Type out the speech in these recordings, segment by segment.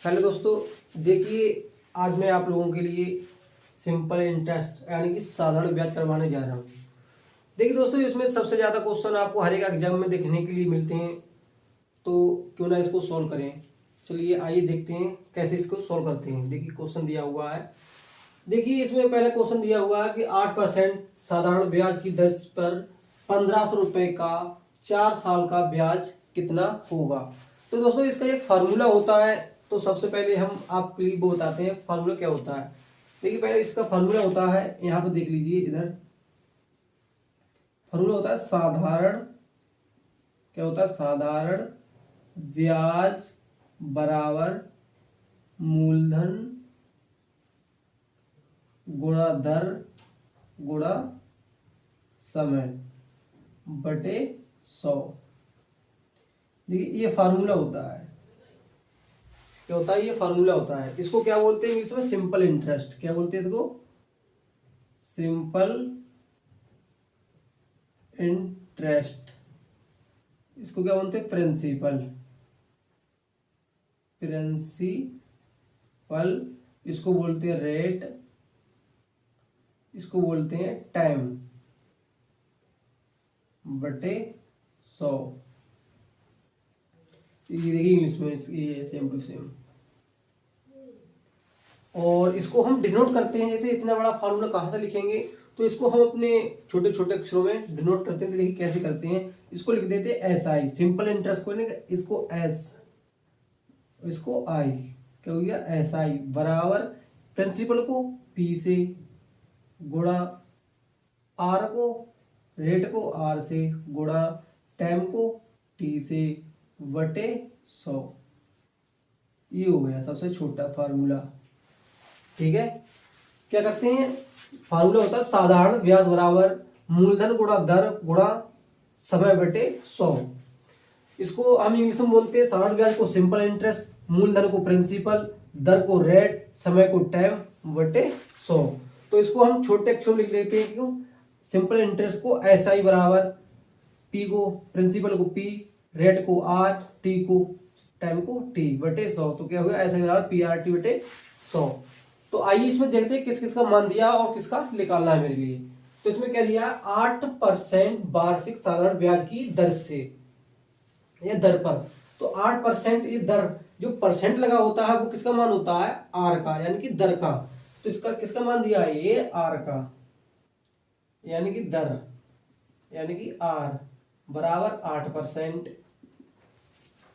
Hello दोस्तों, देखिए आज मैं आप लोगों के लिए सिंपल इंटरेस्ट यानी कि साधारण ब्याज करवाने जा रहा हूँ। देखिए दोस्तों, इसमें सबसे ज़्यादा क्वेश्चन आपको हर एक एग्जाम में देखने के लिए मिलते हैं, तो क्यों ना इसको सॉल्व करें। चलिए आइए देखते हैं कैसे इसको सॉल्व करते हैं। देखिए क्वेश्चन दिया हुआ है। देखिए इसमें पहले क्वेश्चन दिया हुआ है कि 8% साधारण ब्याज की दर पर 1500 रुपये का 4 साल का ब्याज कितना होगा। तो दोस्तों इसका एक फार्मूला होता है, तो सबसे पहले हम आपके लिए वो बताते हैं फार्मूला क्या होता है। देखिए पहले इसका फार्मूला होता है, यहाँ पर देख लीजिए, इधर फार्मूला होता है साधारण, क्या होता है, साधारण ब्याज बराबर मूलधन गुणा दर गुणा समय बटे 100। देखिए ये फार्मूला होता है, क्या होता है, ये फार्मूला होता है। इसको क्या बोलते हैं इंग्लिश में? Simple interest. क्या बोलते हैं इसको? Simple interest. इसको क्या बोलते हैं? प्रिंसिपल। प्रिंसिपल इसको बोलते हैं रेट, इसको बोलते हैं टाइम बटे 100। ये देखिए इंग्लिश में ये सेम टू सेम। और इसको हम डिनोट करते हैं, जैसे इतना बड़ा फार्मूला कहाँ से लिखेंगे, तो इसको हम अपने छोटे छोटे अक्षरों में डिनोट करते हैं। तो देखिए कैसे करते हैं, इसको लिख देते हैं एस आई, सिंपल इंटरेस्ट को नहीं, इसको एस, इसको आई, क्या हो गया, एस आई बराबर प्रिंसिपल को पी से गुणा आर को, रेट को आर से गुणा टाइम को टी से बटे 100। ये हो गया सबसे छोटा फार्मूला। ठीक है, क्या करते हैं, फार्मूला होता है साधारण ब्याज बराबर मूलधन गुणा दर गुणा समय बटे 100। इसको हम इंग्लिश में बोलते हैं साधारण ब्याज को सिंपल इंटरेस्ट, मूलधन को प्रिंसिपल, दर को रेट, समय को टाइम बटे 100। तो इसको हम छोटे अक्षर में लिख देते हैं। क्यों? सिंपल इंटरेस्ट को एस आई बराबर पी को, प्रिंसिपल को पी, रेट को आर, टी को, टाइम को टी बटे 100। तो क्या होगा, एस आई बराबर पी आर टी बटे 100। तो आइए इसमें देखते हैं किस किस का मान दिया और किसका निकालना है मेरे लिए। तो इसमें क्या दिया, 8% वार्षिक साधारण ब्याज की दर से, ये दर पर। तो 8% ये दर, जो परसेंट लगा होता है वो किसका मान होता है, आर का, यानी कि दर का। तो इसका किसका मान दिया है, ये आर का, यानी कि दर, यानी कि आर बराबर 8%।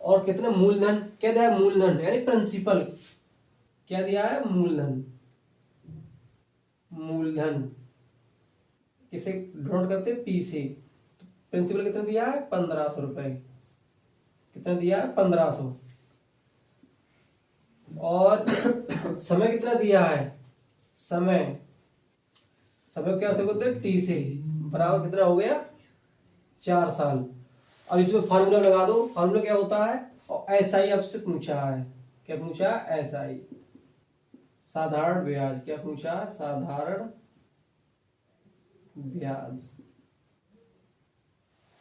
और कितना, मूलधन, क्या दिया है, मूलधन यानी प्रिंसिपल, क्या दिया है, मूलधन। मूलधन किसे नोट करते हैं, पी से। तो प्रिंसिपल कितना दिया है, 1500 रुपए। कितना दिया है, 1500। और समय कितना दिया है, समय क्या से बोलते हैं, टी से बराबर कितना हो गया, 4 साल। अब इसमें फार्मूला लगा दो। फार्मूला क्या होता है, और एस आई आपसे पूछा है, क्या पूछा, एस आई साधारण ब्याज। क्या पूछा, साधारण ब्याज।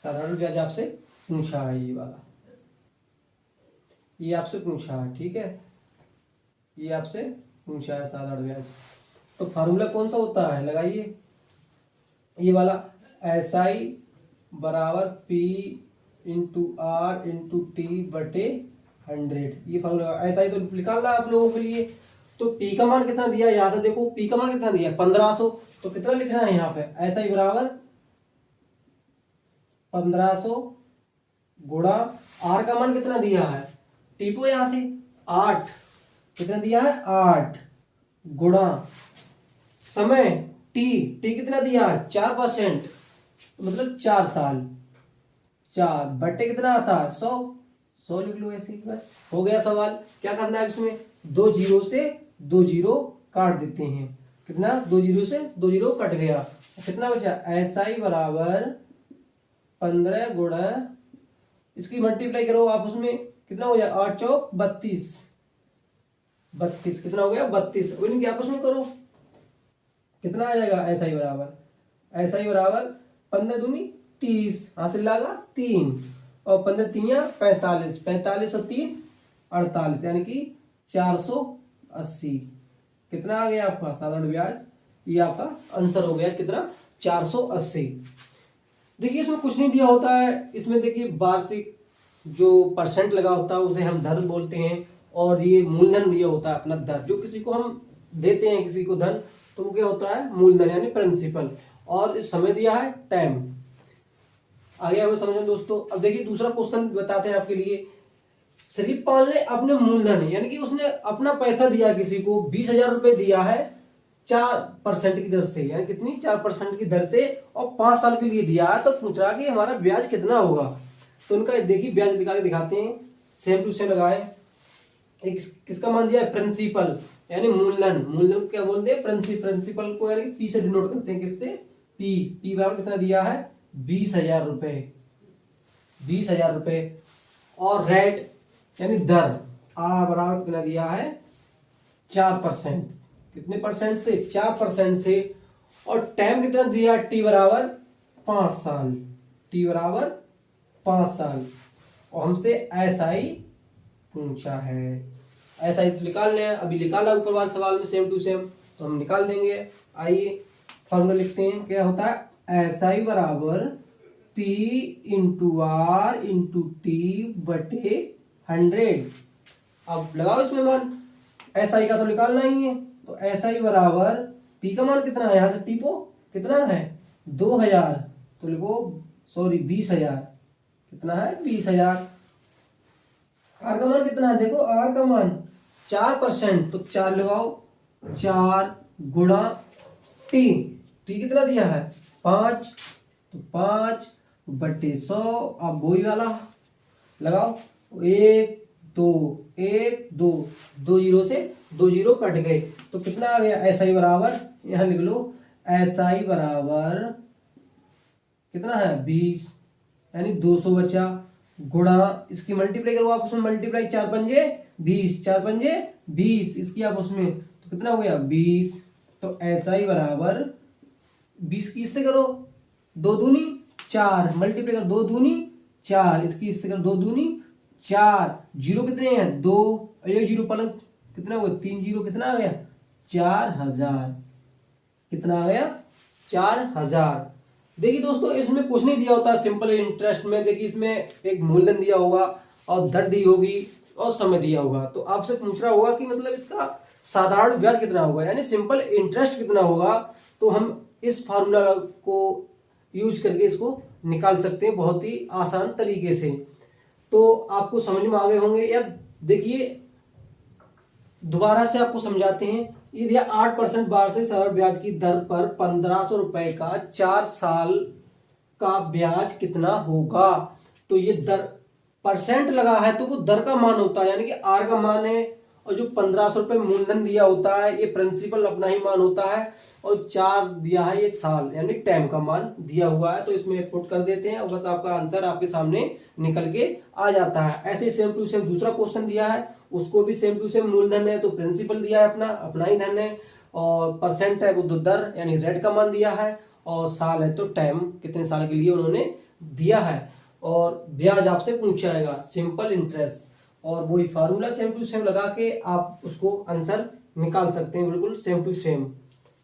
साधारण ब्याज आपसे पूछा है, ये वाला, ये आपसे पूछा है। ठीक है, ये आपसे पूछा है साधारण ब्याज। तो फार्मूला कौन सा होता है, लगाइए, ये वाला, एस आई बराबर P into R into T बटे 100। ये फार्मूला एस आई तो निकालना आप लोगों के लिए। तो पी का मान कितना दिया, यहां से देखो पी का मान कितना दिया, 1500। तो कितना लिखना है यहाँ पे, एस आई बराबर 1500 गुणा आर का मान कितना दिया है, टी को यहां से 8, कितना दिया है 8 गुणा समय टी कितना दिया है 4%, मतलब 4 साल, 4 बटे कितना आता है 100 लिख लो ऐसे ही, बस हो गया सवाल। क्या करना है इसमें, 2 जीरो से 2 जीरो काट देते हैं। कितना, 2 जीरो से 2 जीरो कट गया, कितना बचा, एस आई बराबर 15 गुणा, इसकी मल्टीप्लाई करो आपस में, कितना हो जाए, 8 चौक 32, 32 कितना हो गया 32, इनके आपस में करो, कितना आ जाएगा, एस आई बराबर 15 दूनी 30, हासिल लगा 3, और 15 3 45, 45 और 3 48, यानी कि 480। कितना आ गया आपका साधारण ब्याज? ये आपका आंसर हो गया कितना, 480। देखिए इसमें कुछ नहीं दिया होता है, इसमें देखिए वार्षिक जो परसेंट लगा होता है उसे हम दर बोलते हैं, और ये मूलधन दिया होता है अपना दर, जो किसी को हम देते हैं किसी को धन तो वो क्या होता है, मूलधन यानी प्रिंसिपल, और समय दिया है टाइम। आ गया समझ में दोस्तों। अब देखिए दूसरा क्वेश्चन बताते हैं आपके लिए। श्रीपाल ने अपने मूलधन यानी कि उसने अपना पैसा दिया किसी को, 20,000 रुपए दिया है 4% की दर से, यानी कितनी, 4% की दर से, और 5 साल के लिए दिया है। तो पूछ रहा कि हमारा ब्याज कितना होगा। तो उनका देखिए ब्याज निकाल के दिखाते हैं, सेम टू सेम लगाए। एक किसका मान दिया है, प्रिंसिपल यानी मूलधन। मूलधन को क्या बोलते हैं, प्रिंसिपल को यानी पी से डिनोट करते हैं, किससे, पी बराबर कितना दिया है, 20,000 रुपए, 20,000 रुपए। और रेट यानी दर, आर बराबर कितना दिया है, 4%। कितने परसेंट से, 4% से। और टाइम कितना दिया, टी बराबर 5 साल, टी बराबर 5 साल। और हमसे एसआई पूछा है, एसआई तो निकालने हैं, अभी निकाला ऊपर वाले सवाल में सेम टू सेम, तो हम निकाल देंगे। आइए फॉर्मूला लिखते हैं, क्या होता है, एसआई बराबर P into R into T बटे 100। अब लगाओ इसमें मान, एसआई का तो निकालना ही है, तो एसआई बराबर पी का मान कितना है, यहां से टीपो कितना है, 2000, तो लिखो सॉरी 20,000, कितना है 20,000। आर का मान कितना है, देखो आर का मान 4%, तो 4 लगाओ, 4 गुणा टी, टी कितना दिया है 5, तो 5 बटे 100। अब वही वाला लगाओ, 1 2 1 2, 2 जीरो से 2 जीरो कट गए, तो कितना आ गया, एसआई बराबर, यहां लिख लो एसआई बराबर कितना है 20, यानी 200 बचा, गुणा इसकी मल्टीप्लाई करो आप उसमें, मल्टीप्लाई 4 पंजे 20, 4 पंजे 20, इसकी आप उसमें, तो कितना हो गया 20। तो एसआई बराबर 20 की इससे करो 2 दूनी 4, मल्टीप्लाई करो 2 दूनी 4, इसकी इससे करो 2 दूनी 4, जीरो कितने हैं 2, एक जीरो पलट कितना हुआ 3 जीरो, कितना आ गया 4,000, कितना आ गया 4,000। देखिए दोस्तों इसमें कुछ नहीं दिया होता सिंपल इंटरेस्ट में, देखिए इसमें एक मूलधन दिया होगा और दर दी होगी और समय दिया होगा, तो आपसे पूछ रहा होगा कि मतलब इसका साधारण ब्याज कितना होगा, यानी सिंपल इंटरेस्ट कितना होगा। तो हम इस फार्मूला को यूज करके इसको निकाल सकते हैं बहुत ही आसान तरीके से। तो आपको समझ में आ गए होंगे। या देखिए दोबारा से आपको समझाते हैं, ये दिया 8% वार्षिक सरल ब्याज की दर पर 1,500 रुपए का 4 साल का ब्याज कितना होगा। तो ये दर परसेंट लगा है तो वो दर का मान होता है, यानी कि आर का मान है, और जो 1,500 रुपए मूलधन दिया होता है ये प्रिंसिपल अपना ही मान होता है, और 4 दिया है ये साल यानी टाइम का मान दिया हुआ है। तो इसमें पुट कर देते हैं और बस आपका आंसर आपके सामने निकल के आ जाता है। ऐसे सेम टू सेम दूसरा क्वेश्चन दिया है, उसको भी सेम टू सेम मूलधन है तो प्रिंसिपल दिया है अपना ही धन है, और परसेंट है वो तो दर यानी रेट का मान दिया है, और साल है तो टाइम कितने साल के लिए उन्होंने दिया है, और ब्याज आपसे पूछाएगा सिंपल इंटरेस्ट, और वही फार्मूला सेम टू सेम लगा के आप उसको आंसर निकाल सकते हैं बिल्कुल सेम टू सेम।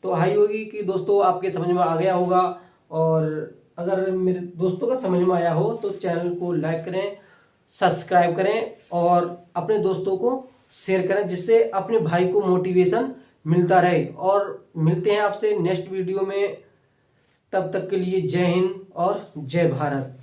तो आई होगी कि दोस्तों आपके समझ में आ गया होगा, और अगर मेरे दोस्तों का समझ में आया हो तो चैनल को लाइक करें, सब्सक्राइब करें और अपने दोस्तों को शेयर करें, जिससे अपने भाई को मोटिवेशन मिलता रहे। और मिलते हैं आपसे नेक्स्ट वीडियो में, तब तक के लिए जय हिंद और जय भारत।